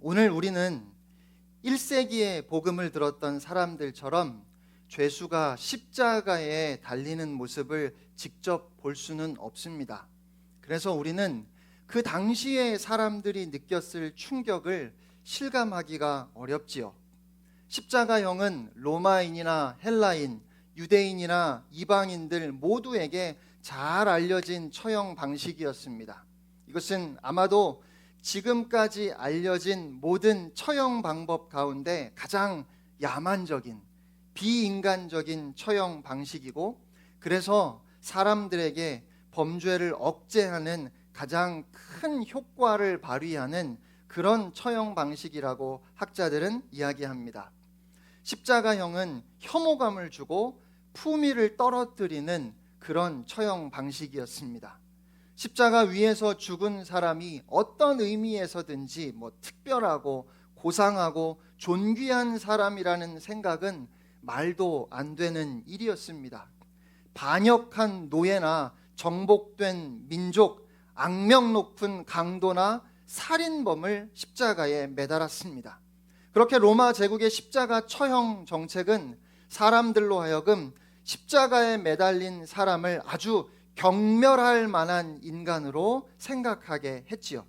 오늘 우리는 1세기에 복음을 들었던 사람들처럼 죄수가 십자가에 달리는 모습을 직접 볼 수는 없습니다. 그래서 우리는 그 당시에 사람들이 느꼈을 충격을 실감하기가 어렵지요. 십자가형은 로마인이나 헬라인, 유대인이나 이방인들 모두에게 잘 알려진 처형 방식이었습니다. 이것은 아마도 지금까지 알려진 모든 처형 방법 가운데 가장 야만적인, 비인간적인 처형 방식이고, 그래서 사람들에게 범죄를 억제하는 가장 큰 효과를 발휘하는 그런 처형 방식이라고 학자들은 이야기합니다. 십자가형은 혐오감을 주고 품위를 떨어뜨리는 그런 처형 방식이었습니다. 십자가 위에서 죽은 사람이 어떤 의미에서든지 특별하고 고상하고 존귀한 사람이라는 생각은 말도 안 되는 일이었습니다. 반역한 노예나 정복된 민족, 악명 높은 강도나 살인범을 십자가에 매달았습니다. 그렇게 로마 제국의 십자가 처형 정책은 사람들로 하여금 십자가에 매달린 사람을 아주 경멸할 만한 인간으로 생각하게 했지요.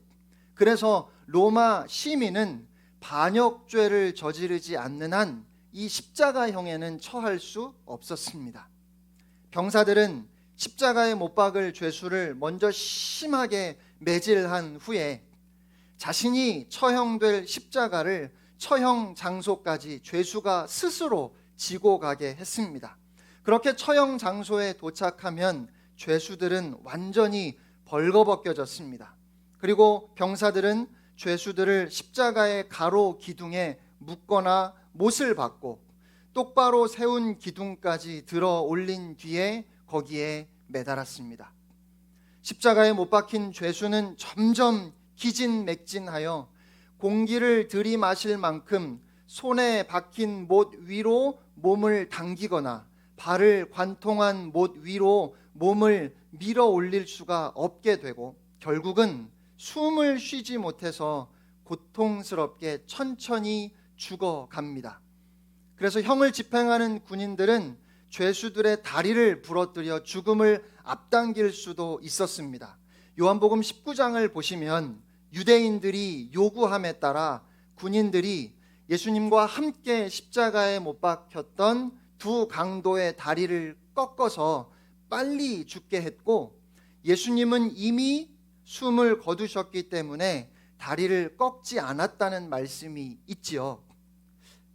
그래서 로마 시민은 반역죄를 저지르지 않는 한 이 십자가형에는 처할 수 없었습니다. 병사들은 십자가에 못 박을 죄수를 먼저 심하게 매질한 후에 자신이 처형될 십자가를 처형 장소까지 죄수가 스스로 지고 가게 했습니다. 그렇게 처형 장소에 도착하면 죄수들은 완전히 벌거벗겨졌습니다. 그리고 병사들은 죄수들을 십자가의 가로 기둥에 묶거나 못을 박고 똑바로 세운 기둥까지 들어 올린 뒤에 거기에 매달았습니다. 십자가에 못 박힌 죄수는 점점 기진맥진하여 공기를 들이마실 만큼 손에 박힌 못 위로 몸을 당기거나 발을 관통한 못 위로 몸을 밀어 올릴 수가 없게 되고 결국은 숨을 쉬지 못해서 고통스럽게 천천히 죽어갑니다. 그래서 형을 집행하는 군인들은 죄수들의 다리를 부러뜨려 죽음을 앞당길 수도 있었습니다. 요한복음 19장을 보시면 유대인들이 요구함에 따라 군인들이 예수님과 함께 십자가에 못 박혔던 두 강도의 다리를 꺾어서 빨리 죽게 했고, 예수님은 이미 숨을 거두셨기 때문에 다리를 꺾지 않았다는 말씀이 있지요.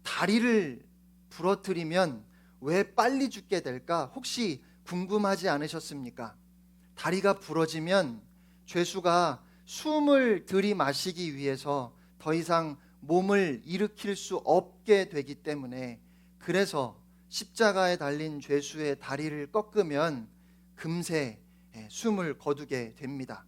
다리를 부러뜨리면 왜 빨리 죽게 될까? 혹시 궁금하지 않으셨습니까? 다리가 부러지면 죄수가 숨을 들이마시기 위해서 더 이상 몸을 일으킬 수 없게 되기 때문에, 그래서 십자가에 달린 죄수의 다리를 꺾으면 금세 숨을 거두게 됩니다.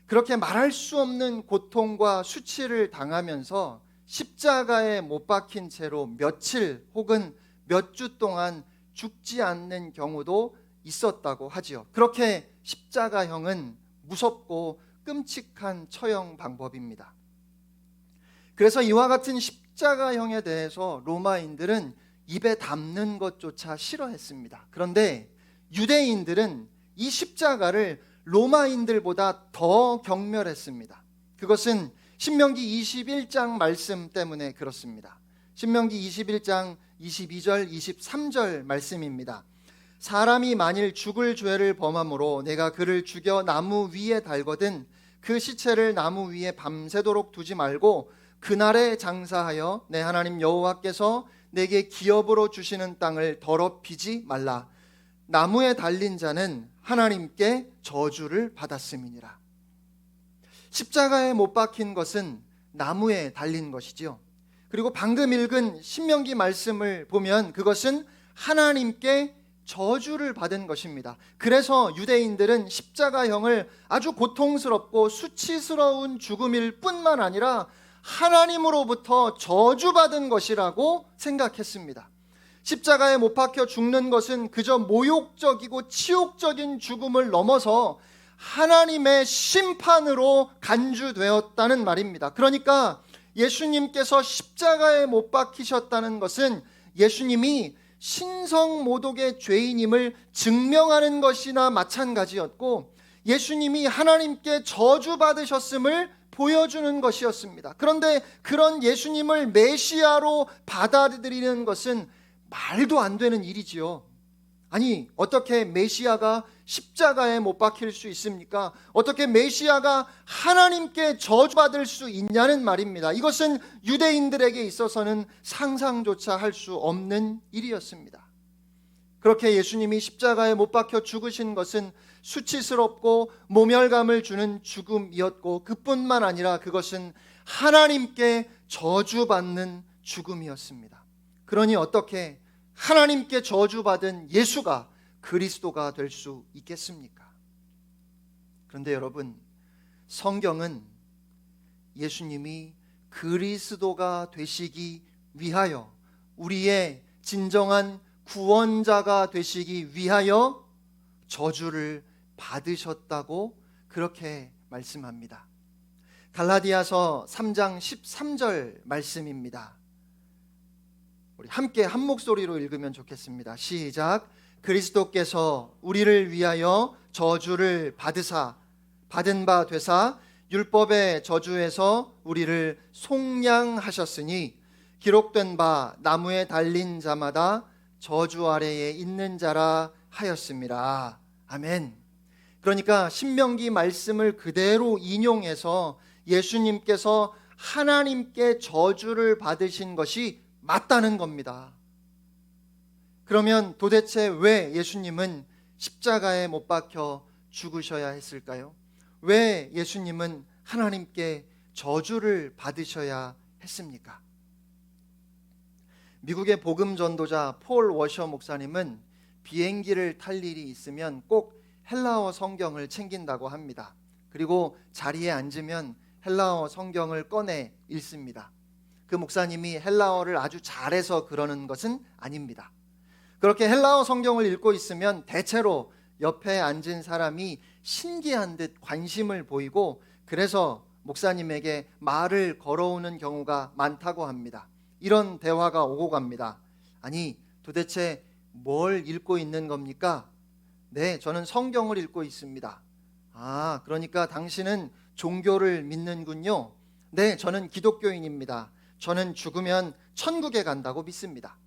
그렇게 말할 수 없는 고통과 수치를 당하면서 십자가에 못 박힌 채로 며칠 혹은 몇 주 동안 죽지 않는 경우도 있었다고 하지요. 그렇게 십자가형은 무섭고 끔찍한 처형 방법입니다. 그래서 이와 같은 십자가형에 대해서 로마인들은 입에 담는 것조차 싫어했습니다. 그런데 유대인들은 이 십자가를 로마인들보다 더 경멸했습니다. 그것은 신명기 21장 말씀 때문에 그렇습니다. 신명기 21장 22절 23절 말씀입니다. 사람이 만일 죽을 죄를 범함으로 내가 그를 죽여 나무 위에 달거든 그 시체를 나무 위에 밤새도록 두지 말고 그날에 장사하여 내 하나님 여호와께서 내게 기업으로 주시는 땅을 더럽히지 말라. 나무에 달린 자는 하나님께 저주를 받았음이니라. 십자가에 못 박힌 것은 나무에 달린 것이지요. 그리고 방금 읽은 신명기 말씀을 보면 그것은 하나님께 저주를 받은 것입니다. 그래서 유대인들은 십자가형을 아주 고통스럽고 수치스러운 죽음일 뿐만 아니라 하나님으로부터 저주받은 것이라고 생각했습니다. 십자가에 못 박혀 죽는 것은 그저 모욕적이고 치욕적인 죽음을 넘어서 하나님의 심판으로 간주되었다는 말입니다. 그러니까 예수님께서 십자가에 못 박히셨다는 것은 예수님이 신성모독의 죄인임을 증명하는 것이나 마찬가지였고, 예수님이 하나님께 저주받으셨음을 보여주는 것이었습니다. 그런데 그런 예수님을 메시아로 받아들이는 것은 말도 안 되는 일이지요. 아니, 어떻게 메시아가 십자가에 못 박힐 수 있습니까? 어떻게 메시아가 하나님께 저주받을 수 있냐는 말입니다. 이것은 유대인들에게 있어서는 상상조차 할 수 없는 일이었습니다. 그렇게 예수님이 십자가에 못 박혀 죽으신 것은 수치스럽고 모멸감을 주는 죽음이었고, 그뿐만 아니라 그것은 하나님께 저주받는 죽음이었습니다. 그러니 어떻게 하나님께 저주받은 예수가 그리스도가 될 수 있겠습니까? 그런데 여러분, 성경은 예수님이 그리스도가 되시기 위하여, 우리의 진정한 구원자가 되시기 위하여 저주를 받으셨다고 그렇게 말씀합니다. 갈라디아서 3장 13절 말씀입니다. 우리 함께 한 목소리로 읽으면 좋겠습니다. 시작. 그리스도께서 우리를 위하여 저주를 받은 바 되사 율법의 저주에서 우리를 속량하셨으니, 기록된 바 나무에 달린 자마다 저주 아래에 있는 자라 하였습니다. 아멘. 그러니까 신명기 말씀을 그대로 인용해서 예수님께서 하나님께 저주를 받으신 것이 맞다는 겁니다. 그러면 도대체 왜 예수님은 십자가에 못 박혀 죽으셔야 했을까요? 왜 예수님은 하나님께 저주를 받으셔야 했습니까? 미국의 복음 전도자 폴 워셔 목사님은 비행기를 탈 일이 있으면 꼭 헬라어 성경을 챙긴다고 합니다. 그리고 자리에 앉으면 헬라어 성경을 꺼내 읽습니다. 그 목사님이 헬라어를 아주 잘해서 그러는 것은 아닙니다. 그렇게 헬라어 성경을 읽고 있으면 대체로 옆에 앉은 사람이 신기한 듯 관심을 보이고, 그래서 목사님에게 말을 걸어오는 경우가 많다고 합니다. 이런 대화가 오고 갑니다. 아니, 도대체 뭘 읽고 있는 겁니까? 네, 저는 성경을 읽고 있습니다. 아, 그러니까 당신은 종교를 믿는군요. 네, 저는 기독교인입니다. 저는 죽으면 천국에 간다고 믿습니다.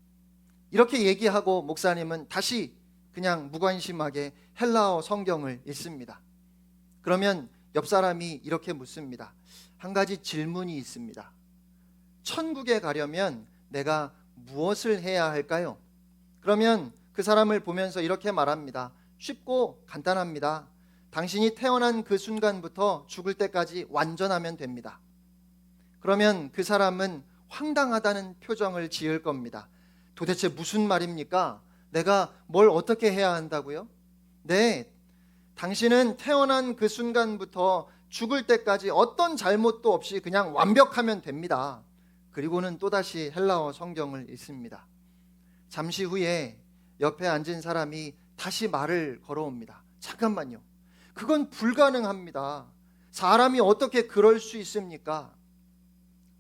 이렇게 얘기하고 목사님은 다시 그냥 무관심하게 헬라어 성경을 읽습니다. 그러면 옆 사람이 이렇게 묻습니다. 한 가지 질문이 있습니다. 천국에 가려면 내가 무엇을 해야 할까요? 그러면 그 사람을 보면서 이렇게 말합니다. 쉽고 간단합니다. 당신이 태어난 그 순간부터 죽을 때까지 완전하면 됩니다. 그러면 그 사람은 황당하다는 표정을 지을 겁니다. 도대체 무슨 말입니까? 내가 뭘 어떻게 해야 한다고요? 네, 당신은 태어난 그 순간부터 죽을 때까지 어떤 잘못도 없이 그냥 완벽하면 됩니다. 그리고는 또다시 헬라어 성경을 읽습니다. 잠시 후에 옆에 앉은 사람이 다시 말을 걸어옵니다. 잠깐만요. 그건 불가능합니다. 사람이 어떻게 그럴 수 있습니까?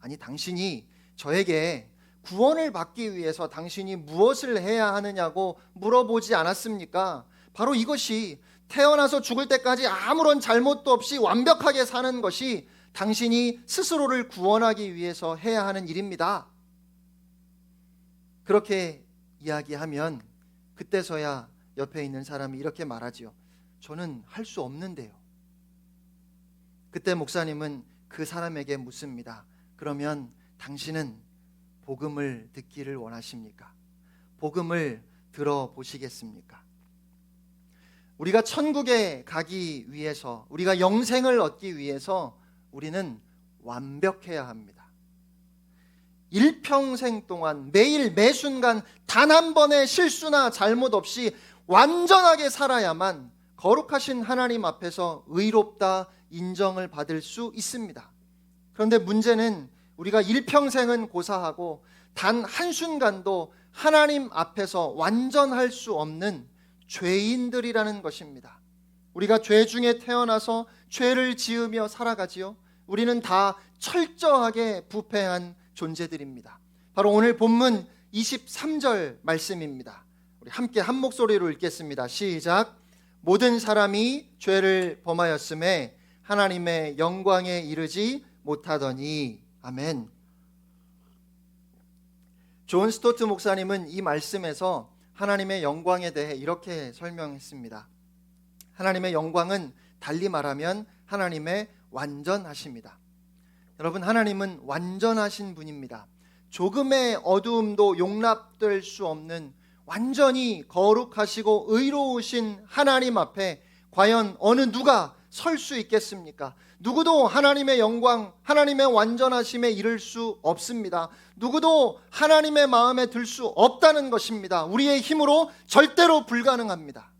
아니, 당신이 저에게 구원을 받기 위해서 당신이 무엇을 해야 하느냐고 물어보지 않았습니까? 바로 이것이 태어나서 죽을 때까지 아무런 잘못도 없이 완벽하게 사는 것이 당신이 스스로를 구원하기 위해서 해야 하는 일입니다. 그렇게 이야기하면 그때서야 옆에 있는 사람이 이렇게 말하지요. 저는 할 수 없는데요. 그때 목사님은 그 사람에게 묻습니다. 그러면 당신은 복음을 듣기를 원하십니까? 복음을 들어보시겠습니까? 우리가 천국에 가기 위해서, 우리가 영생을 얻기 위해서 우리는 완벽해야 합니다. 일평생 동안 매일 매순간 단 한 번의 실수나 잘못 없이 완전하게 살아야만 거룩하신 하나님 앞에서 의롭다 인정을 받을 수 있습니다. 그런데 문제는 우리가 일평생은 고사하고 단 한순간도 하나님 앞에서 완전할 수 없는 죄인들이라는 것입니다. 우리가 죄 중에 태어나서 죄를 지으며 살아가지요. 우리는 다 철저하게 부패한 존재들입니다. 바로 오늘 본문 23절 말씀입니다. 우리 함께 한 목소리로 읽겠습니다. 시작. 모든 사람이 죄를 범하였음에 하나님의 영광에 이르지 못하더니. 아멘. 존 스토트 목사님은 이 말씀에서 하나님의 영광에 대해 이렇게 설명했습니다. 하나님의 영광은 달리 말하면 하나님의 완전하십니다. 여러분, 하나님은 완전하신 분입니다. 조금의 어두움도 용납될 수 없는 완전히 거룩하시고 의로우신 하나님 앞에 과연 어느 누가 설 수 있겠습니까? 누구도 하나님의 영광, 하나님의 완전하심에 이를 수 없습니다. 누구도 하나님의 마음에 들 수 없다는 것입니다. 우리의 힘으로 절대로 불가능합니다.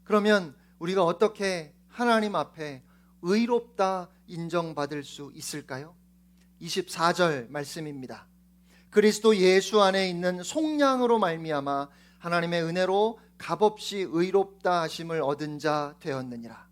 그러면 우리가 어떻게 하나님 앞에 의롭다 인정받을 수 있을까요? 24절 말씀입니다. 그리스도 예수 안에 있는 속량으로 말미암아 하나님의 은혜로 값없이 의롭다 하심을 얻은 자 되었느니라.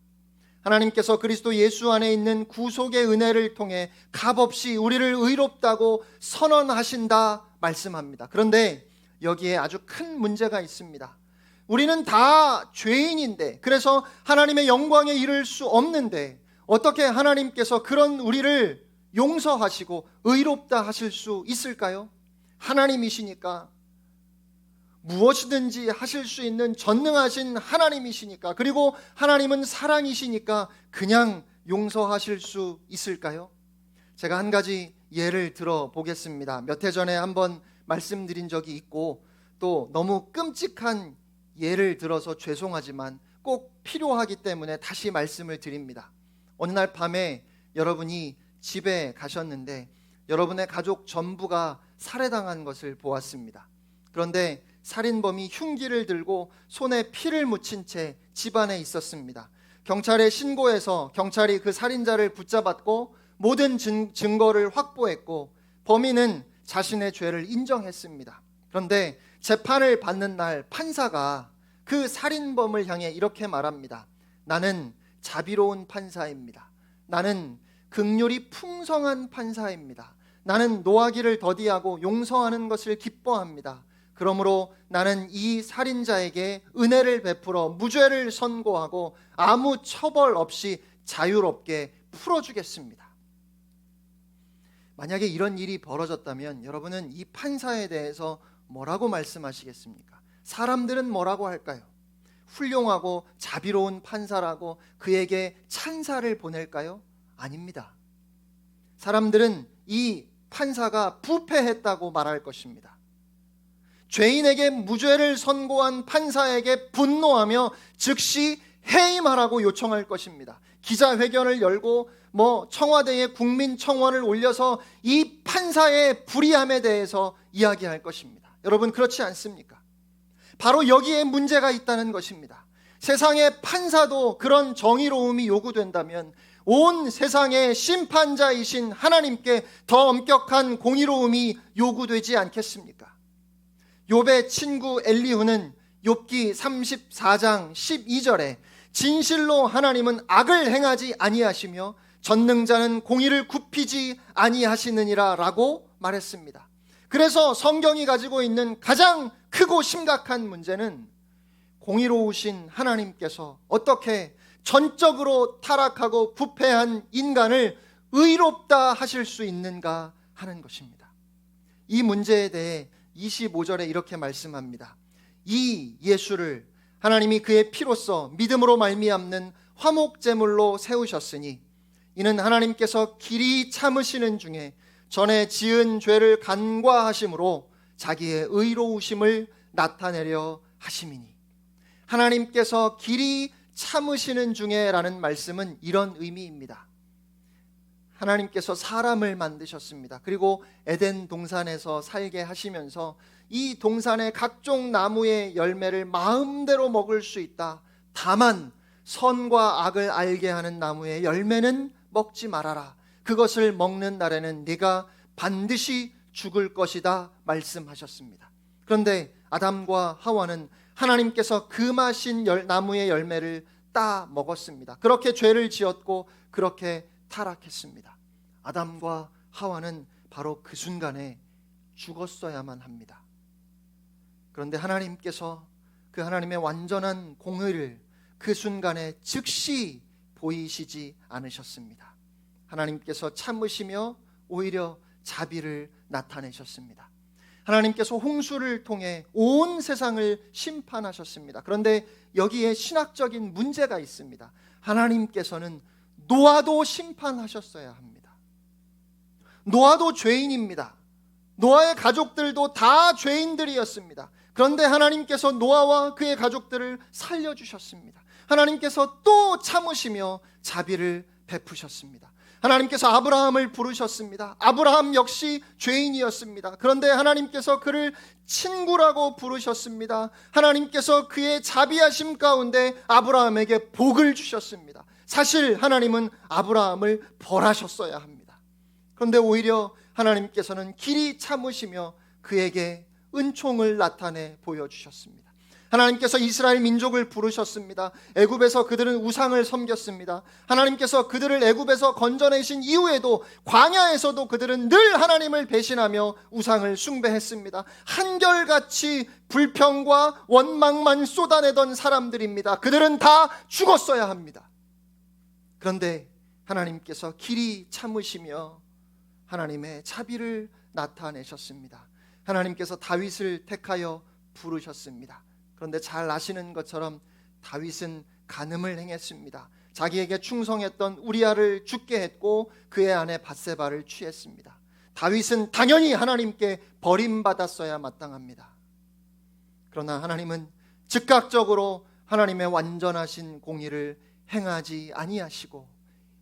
하나님께서 그리스도 예수 안에 있는 구속의 은혜를 통해 값없이 우리를 의롭다고 선언하신다 말씀합니다. 그런데 여기에 아주 큰 문제가 있습니다. 우리는 다 죄인인데, 그래서 하나님의 영광에 이를 수 없는데 어떻게 하나님께서 그런 우리를 용서하시고 의롭다 하실 수 있을까요? 하나님이시니까, 무엇이든지 하실 수 있는 전능하신 하나님이시니까, 그리고 하나님은 사랑이시니까 그냥 용서하실 수 있을까요? 제가 한 가지 예를 들어 보겠습니다. 몇 해 전에 한번 말씀드린 적이 있고 또 너무 끔찍한 예를 들어서 죄송하지만 꼭 필요하기 때문에 다시 말씀을 드립니다. 어느 날 밤에 여러분이 집에 가셨는데 여러분의 가족 전부가 살해당한 것을 보았습니다. 그런데 살인범이 흉기를 들고 손에 피를 묻힌 채 집안에 있었습니다. 경찰에 신고해서 경찰이 그 살인자를 붙잡았고 모든 증거를 확보했고 범인은 자신의 죄를 인정했습니다. 그런데 재판을 받는 날 판사가 그 살인범을 향해 이렇게 말합니다. 나는 자비로운 판사입니다. 나는 긍휼이 풍성한 판사입니다. 나는 노하기를 더디하고 용서하는 것을 기뻐합니다. 그러므로 나는 이 살인자에게 은혜를 베풀어 무죄를 선고하고 아무 처벌 없이 자유롭게 풀어주겠습니다. 만약에 이런 일이 벌어졌다면 여러분은 이 판사에 대해서 뭐라고 말씀하시겠습니까? 사람들은 뭐라고 할까요? 훌륭하고 자비로운 판사라고 그에게 찬사를 보낼까요? 아닙니다. 사람들은 이 판사가 부패했다고 말할 것입니다. 죄인에게 무죄를 선고한 판사에게 분노하며 즉시 해임하라고 요청할 것입니다. 기자회견을 열고 청와대에 국민청원을 올려서 이 판사의 불의함에 대해서 이야기할 것입니다. 여러분, 그렇지 않습니까? 바로 여기에 문제가 있다는 것입니다. 세상의 판사도 그런 정의로움이 요구된다면 온 세상의 심판자이신 하나님께 더 엄격한 공의로움이 요구되지 않겠습니까? 욥의 친구 엘리후는 욥기 34장 12절에 진실로 하나님은 악을 행하지 아니하시며 전능자는 공의를 굽히지 아니하시느니라 라고 말했습니다. 그래서 성경이 가지고 있는 가장 크고 심각한 문제는 공의로우신 하나님께서 어떻게 전적으로 타락하고 부패한 인간을 의롭다 하실 수 있는가 하는 것입니다. 이 문제에 대해 25절에 이렇게 말씀합니다. 이 예수를 하나님이 그의 피로써 믿음으로 말미암는 화목제물로 세우셨으니 이는 하나님께서 길이 참으시는 중에 전에 지은 죄를 간과하심으로 자기의 의로우심을 나타내려 하심이니. 하나님께서 길이 참으시는 중에 라는 말씀은 이런 의미입니다. 하나님께서 사람을 만드셨습니다. 그리고 에덴 동산에서 살게 하시면서 이 동산의 각종 나무의 열매를 마음대로 먹을 수 있다. 다만 선과 악을 알게 하는 나무의 열매는 먹지 말아라. 그것을 먹는 날에는 네가 반드시 죽을 것이다 말씀하셨습니다. 그런데 아담과 하와는 하나님께서 금하신 나무의 열매를 따 먹었습니다. 그렇게 죄를 지었고 그렇게 타락했습니다. 아담과 하와는 바로 그 순간에 죽었어야만 합니다. 그런데 하나님께서 그 하나님의 완전한 공의를 그 순간에 즉시 보이시지 않으셨습니다. 하나님께서 참으시며 오히려 자비를 나타내셨습니다. 하나님께서 홍수를 통해 온 세상을 심판하셨습니다. 그런데 여기에 신학적인 문제가 있습니다. 하나님께서는 노아도 심판하셨어야 합니다. 노아도 죄인입니다. 노아의 가족들도 다 죄인들이었습니다. 그런데 하나님께서 노아와 그의 가족들을 살려주셨습니다. 하나님께서 또 참으시며 자비를 베푸셨습니다. 하나님께서 아브라함을 부르셨습니다. 아브라함 역시 죄인이었습니다. 그런데 하나님께서 그를 친구라고 부르셨습니다. 하나님께서 그의 자비하심 가운데 아브라함에게 복을 주셨습니다. 사실 하나님은 아브라함을 벌하셨어야 합니다. 그런데 오히려 하나님께서는 길이 참으시며 그에게 은총을 나타내 보여주셨습니다. 하나님께서 이스라엘 민족을 부르셨습니다. 애굽에서 그들은 우상을 섬겼습니다. 하나님께서 그들을 애굽에서 건져내신 이후에도 광야에서도 그들은 늘 하나님을 배신하며 우상을 숭배했습니다. 한결같이 불평과 원망만 쏟아내던 사람들입니다. 그들은 다 죽었어야 합니다. 그런데 하나님께서 길이 참으시며 하나님의 자비를 나타내셨습니다. 하나님께서 다윗을 택하여 부르셨습니다. 그런데 잘 아시는 것처럼 다윗은 간음을 행했습니다. 자기에게 충성했던 우리아를 죽게 했고 그의 아내 밧세바를 취했습니다. 다윗은 당연히 하나님께 버림받았어야 마땅합니다. 그러나 하나님은 즉각적으로 하나님의 완전하신 공의를 행하지 아니하시고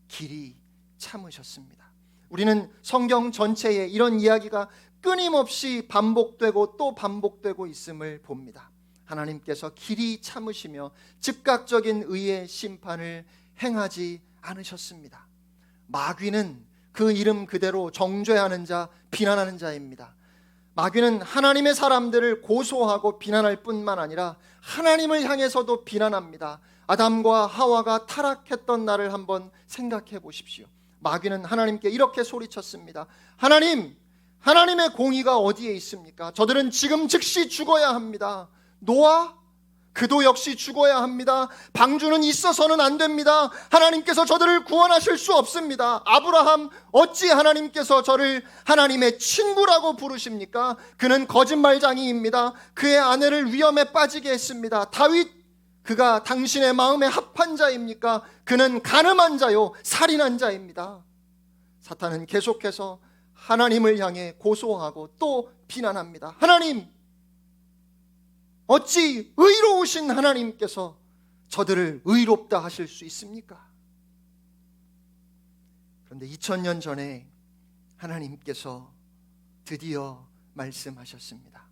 길이 참으셨습니다. 우리는 성경 전체에 이런 이야기가 끊임없이 반복되고 또 반복되고 있음을 봅니다. 하나님께서 길이 참으시며 즉각적인 의의 심판을 행하지 않으셨습니다. 마귀는 그 이름 그대로 정죄하는 자, 비난하는 자입니다. 마귀는 하나님의 사람들을 고소하고 비난할 뿐만 아니라 하나님을 향해서도 비난합니다. 아담과 하와가 타락했던 날을 한번 생각해 보십시오. 마귀는 하나님께 이렇게 소리쳤습니다. 하나님, 하나님의 공의가 어디에 있습니까? 저들은 지금 즉시 죽어야 합니다. 노아, 그도 역시 죽어야 합니다. 방주는 있어서는 안 됩니다. 하나님께서 저들을 구원하실 수 없습니다. 아브라함, 어찌 하나님께서 저를 하나님의 친구라고 부르십니까? 그는 거짓말장이입니다. 그의 아내를 위험에 빠지게 했습니다. 다윗, 그가 당신의 마음에 합한 자입니까? 그는 간음한 자요, 살인한 자입니다. 사탄은 계속해서 하나님을 향해 고소하고 또 비난합니다. 하나님, 어찌 의로우신 하나님께서 저들을 의롭다 하실 수 있습니까? 그런데 2000년 전에 하나님께서 드디어 말씀하셨습니다.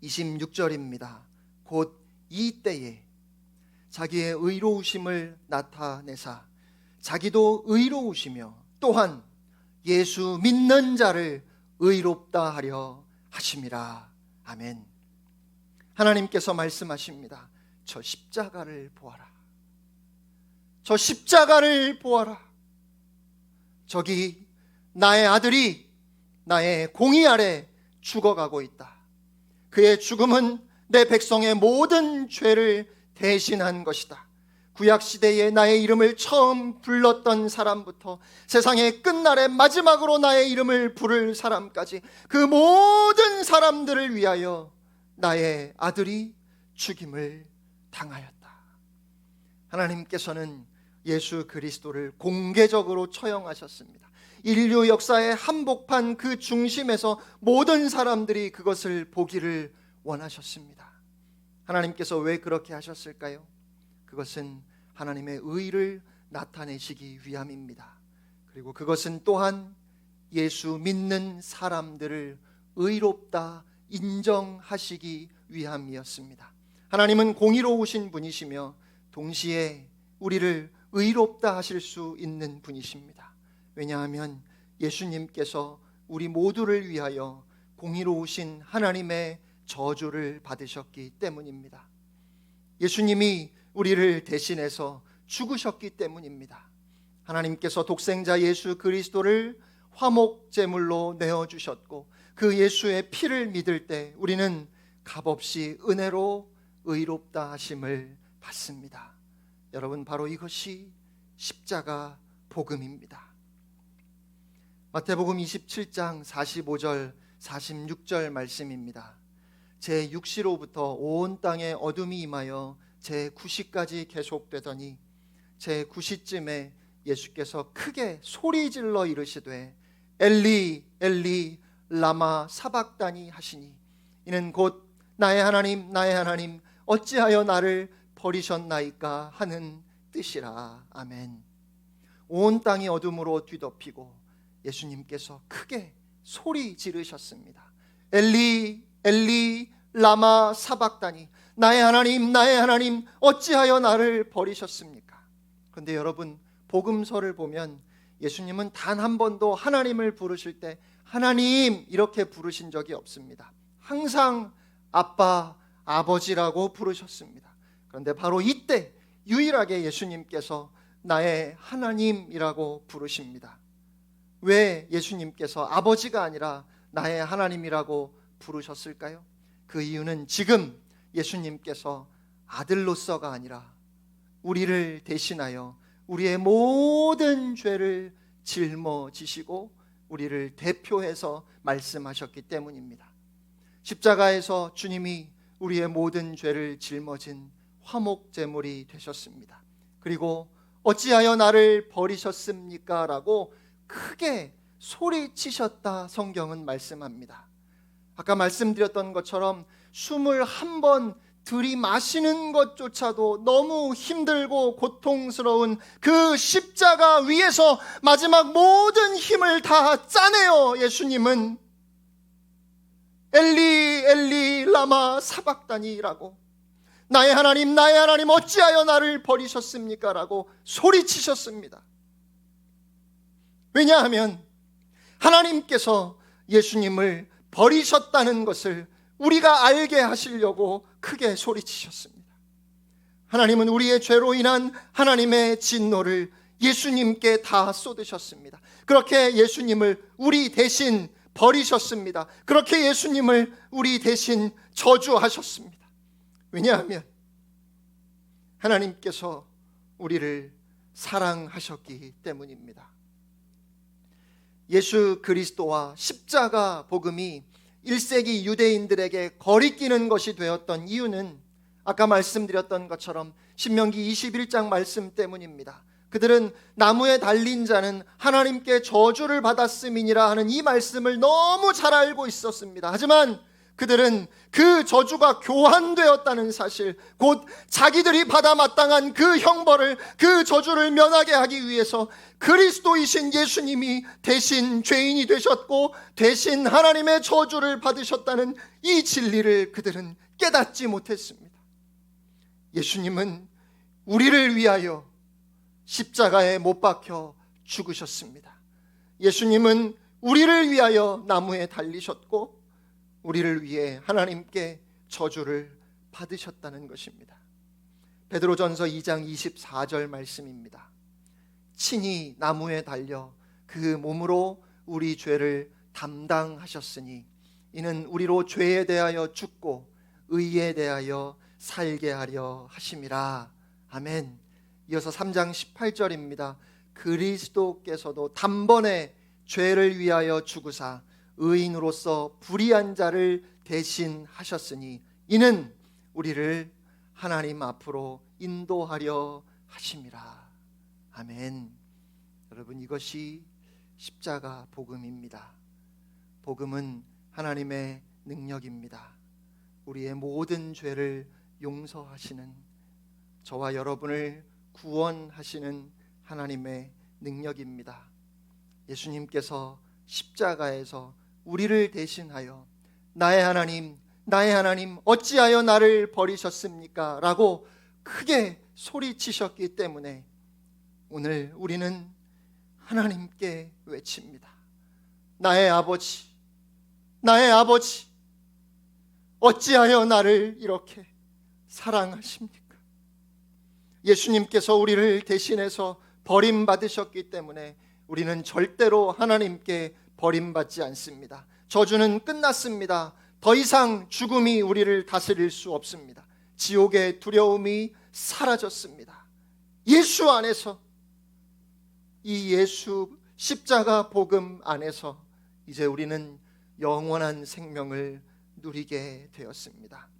26절입니다. 곧 이때에 자기의 의로우심을 나타내사 자기도 의로우시며 또한 예수 믿는 자를 의롭다 하려 하심이라. 아멘. 하나님께서 말씀하십니다. 저 십자가를 보아라. 저 십자가를 보아라. 저기 나의 아들이 나의 공의 아래 죽어가고 있다. 그의 죽음은 내 백성의 모든 죄를 대신한 것이다. 구약시대에 나의 이름을 처음 불렀던 사람부터 세상의 끝날에 마지막으로 나의 이름을 부를 사람까지 그 모든 사람들을 위하여 나의 아들이 죽임을 당하였다. 하나님께서는 예수 그리스도를 공개적으로 처형하셨습니다. 인류 역사의 한복판 그 중심에서 모든 사람들이 그것을 보기를 원하셨습니다. 하나님께서 왜 그렇게 하셨을까요? 그것은 하나님의 의를 나타내시기 위함입니다. 그리고 그것은 또한 예수 믿는 사람들을 의롭다 인정하시기 위함이었습니다. 하나님은 공의로우신 분이시며 동시에 우리를 의롭다 하실 수 있는 분이십니다. 왜냐하면 예수님께서 우리 모두를 위하여 공의로우신 하나님의 저주를 받으셨기 때문입니다. 예수님이 우리를 대신해서 죽으셨기 때문입니다. 하나님께서 독생자 예수 그리스도를 화목 제물로 내어 주셨고 그 예수의 피를 믿을 때 우리는 값없이 은혜로 의롭다 하심을 받습니다. 여러분, 바로 이것이 십자가 복음입니다. 마태복음 27장 45절 46절 말씀입니다. 제 6시로부터 온 땅에 어둠이 임하여 제 9시까지 계속되더니 제 9시쯤에 예수께서 크게 소리질러 이르시되 엘리 엘리 라마 사박다니 하시니 이는 곧 나의 하나님 나의 하나님 어찌하여 나를 버리셨나이까 하는 뜻이라. 아멘. 온 땅이 어둠으로 뒤덮이고 예수님께서 크게 소리 지르셨습니다. 엘리 엘리 라마 사박다니, 나의 하나님 어찌하여 나를 버리셨습니까? 그런데 여러분, 복음서를 보면 예수님은 단 한 번도 하나님을 부르실 때 하나님 이렇게 부르신 적이 없습니다. 항상 아빠, 아버지라고 부르셨습니다. 그런데 바로 이때 유일하게 예수님께서 나의 하나님이라고 부르십니다. 왜 예수님께서 아버지가 아니라 나의 하나님이라고 부르셨을까요? 그 이유는 지금 예수님께서 아들로서가 아니라 우리를 대신하여 우리의 모든 죄를 짊어지시고 우리를 대표해서 말씀하셨기 때문입니다. 십자가에서 주님이 우리의 모든 죄를 짊어진 화목 제물이 되셨습니다. 그리고 어찌하여 나를 버리셨습니까? 라고 크게 소리치셨다 성경은 말씀합니다. 아까 말씀드렸던 것처럼 숨을 한 번 들이마시는 것조차도 너무 힘들고 고통스러운 그 십자가 위에서 마지막 모든 힘을 다 짜내어 예수님은 엘리 엘리 라마 사박다니라고 나의 하나님 어찌하여 나를 버리셨습니까? 라고 소리치셨습니다. 왜냐하면 하나님께서 예수님을 버리셨다는 것을 우리가 알게 하시려고 크게 소리치셨습니다. 하나님은 우리의 죄로 인한 하나님의 진노를 예수님께 다 쏟으셨습니다. 그렇게 예수님을 우리 대신 버리셨습니다. 그렇게 예수님을 우리 대신 저주하셨습니다. 왜냐하면 하나님께서 우리를 사랑하셨기 때문입니다. 예수 그리스도와 십자가 복음이 1세기 유대인들에게 거리끼는 것이 되었던 이유는 아까 말씀드렸던 것처럼 신명기 21장 말씀 때문입니다. 그들은 나무에 달린 자는 하나님께 저주를 받았음이니라 하는 이 말씀을 너무 잘 알고 있었습니다. 하지만 그들은 그 저주가 교환되었다는 사실, 곧 자기들이 받아 마땅한 그 형벌을, 그 저주를 면하게 하기 위해서 그리스도이신 예수님이 대신 죄인이 되셨고 대신 하나님의 저주를 받으셨다는 이 진리를 그들은 깨닫지 못했습니다. 예수님은 우리를 위하여 십자가에 못 박혀 죽으셨습니다. 예수님은 우리를 위하여 나무에 달리셨고 우리를 위해 하나님께 저주를 받으셨다는 것입니다. 베드로전서 2장 24절 말씀입니다. 친히 나무에 달려 그 몸으로 우리 죄를 담당하셨으니 이는 우리로 죄에 대하여 죽고 의에 대하여 살게 하려 하심이라. 아멘. 이어서 3장 18절입니다. 그리스도께서도 단번에 죄를 위하여 죽으사 의인으로서 불의한 자를 대신하셨으니 이는 우리를 하나님 앞으로 인도하려 하심이라. 아멘. 여러분, 이것이 십자가 복음입니다. 복음은 하나님의 능력입니다. 우리의 모든 죄를 용서하시는, 저와 여러분을 구원하시는 하나님의 능력입니다. 예수님께서 십자가에서 우리를 대신하여 나의 하나님 어찌하여 나를 버리셨습니까? 라고 크게 소리치셨기 때문에 오늘 우리는 하나님께 외칩니다. 나의 아버지 어찌하여 나를 이렇게 사랑하십니까? 예수님께서 우리를 대신해서 버림받으셨기 때문에 우리는 절대로 하나님께 버림받지 않습니다. 저주는 끝났습니다. 더 이상 죽음이 우리를 다스릴 수 없습니다. 지옥의 두려움이 사라졌습니다. 예수 안에서, 이 예수 십자가 복음 안에서 이제 우리는 영원한 생명을 누리게 되었습니다.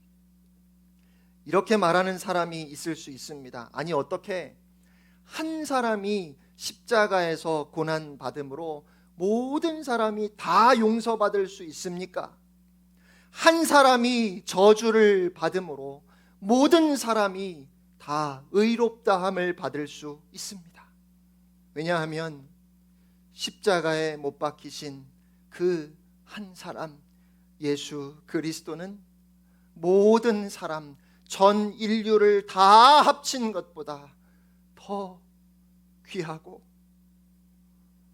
이렇게 말하는 사람이 있을 수 있습니다. 아니, 어떻게 한 사람이 십자가에서 고난받음으로 모든 사람이 다 용서받을 수 있습니까? 한 사람이 저주를 받음으로 모든 사람이 다 의롭다함을 받을 수 있습니다. 왜냐하면 십자가에 못 박히신 그 한 사람 예수 그리스도는 모든 사람, 전 인류를 다 합친 것보다 더 귀하고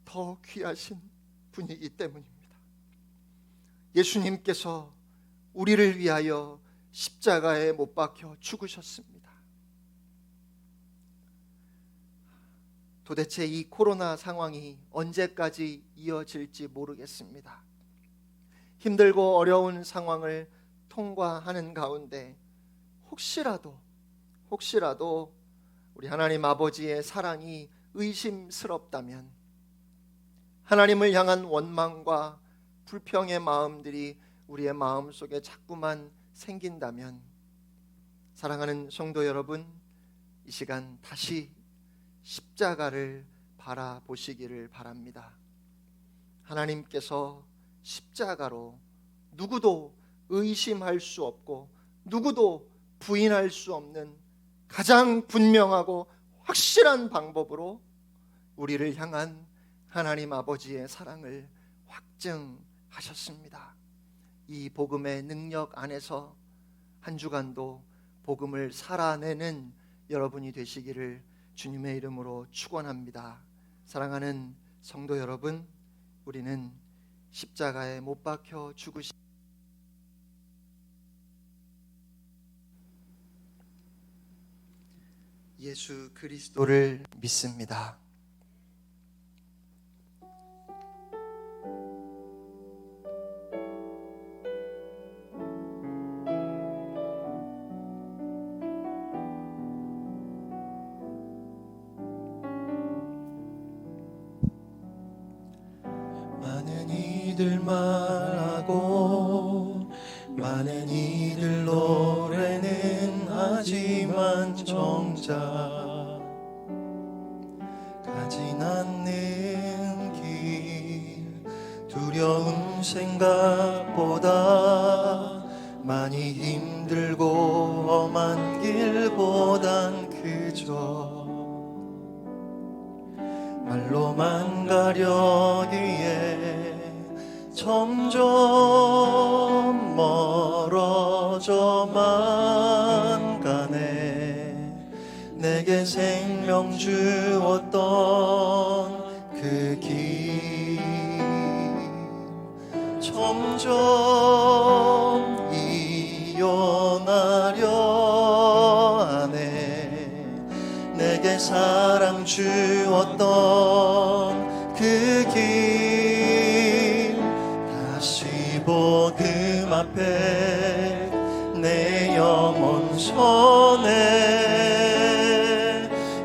더 귀하신 분이기 때문입니다. 예수님께서 우리를 위하여 십자가에 못 박혀 죽으셨습니다. 도대체 이 코로나 상황이 언제까지 이어질지 모르겠습니다. 힘들고 어려운 상황을 통과하는 가운데 혹시라도 우리 하나님 아버지의 사랑이 의심스럽다면, 하나님을 향한 원망과 불평의 마음들이 우리의 마음속에 자꾸만 생긴다면, 사랑하는 성도 여러분, 이 시간 다시 십자가를 바라보시기를 바랍니다. 하나님께서 십자가로 누구도 의심할 수 없고 누구도 부인할 수 없는 가장 분명하고 확실한 방법으로 우리를 향한 하나님 아버지의 사랑을 확증하셨습니다. 이 복음의 능력 안에서 한 주간도 복음을 살아내는 여러분이 되시기를 주님의 이름으로 축원합니다. 사랑하는 성도 여러분, 우리는 십자가에 못 박혀 죽으신 예수 그리스도를 믿습니다. 많은 이들 말하고 많은 이들 노래는 하지만 정작 가진 않는 길, 두려운 생각보다 많이 힘들고 험한 길보단 그저 말로만 가려기에 점점 멀어져만 가네. 내게 생명 주었던 그 길 점점 이어나려 하네. 내게 사랑 주었던 그 길 다시 복음 앞에 내 영혼 손에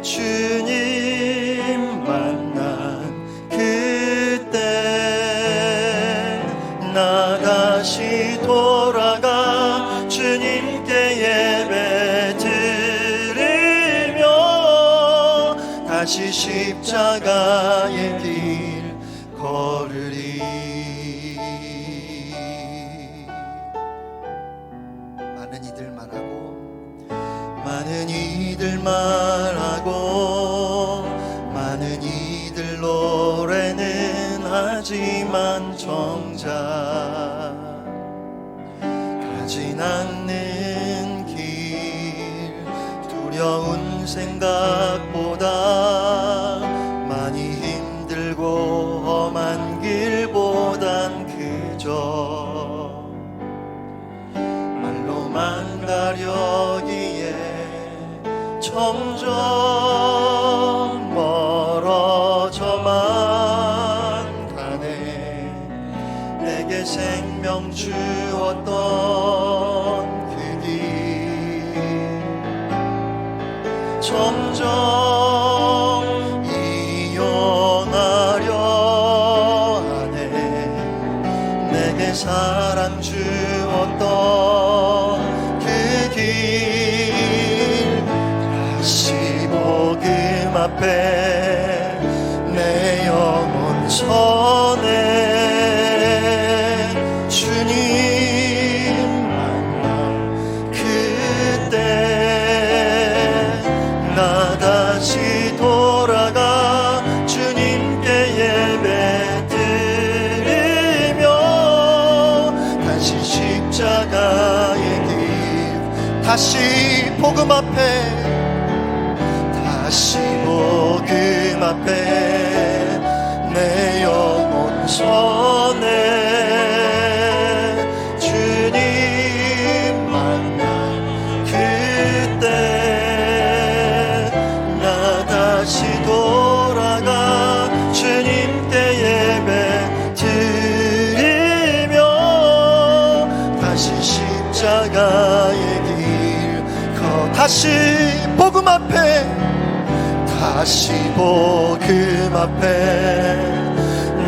주님 만난 그때 나다시 돌아가 주님께 예배 드리며 다시 십자가의 길 걸으리. 많은 이들 말하고 많은 이들 말하고 많은 이들 노래는 하지만 정작 가진 않는 길, 두려운 생각보다 많이 힘들고 험한 길보단 그저 말로만 가려기에 점점 앞에 내 영혼 전해 주님 만나 그때 나 다시 돌아가 주님께 예배 드리며 다시 십자가의 길 다시 복음 앞에 다시 복음 앞에 내 영혼 전해 주님 만나 그때 나 다시 돌아가 주님께 예배 드리며 다시 십자가의 길 다시 복음 앞에 다시 복음 앞에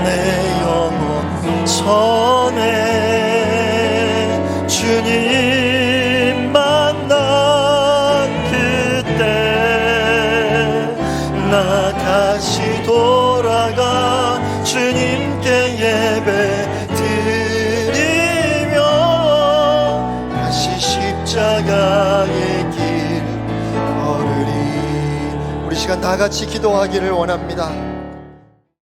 내 영혼 전해 주님 만난 그때 나 다시 돌아가 주님께 예배 드리며 다시 십자가의 길 걸으리. 우리 시간 다 같이 기도하기를 원합니다.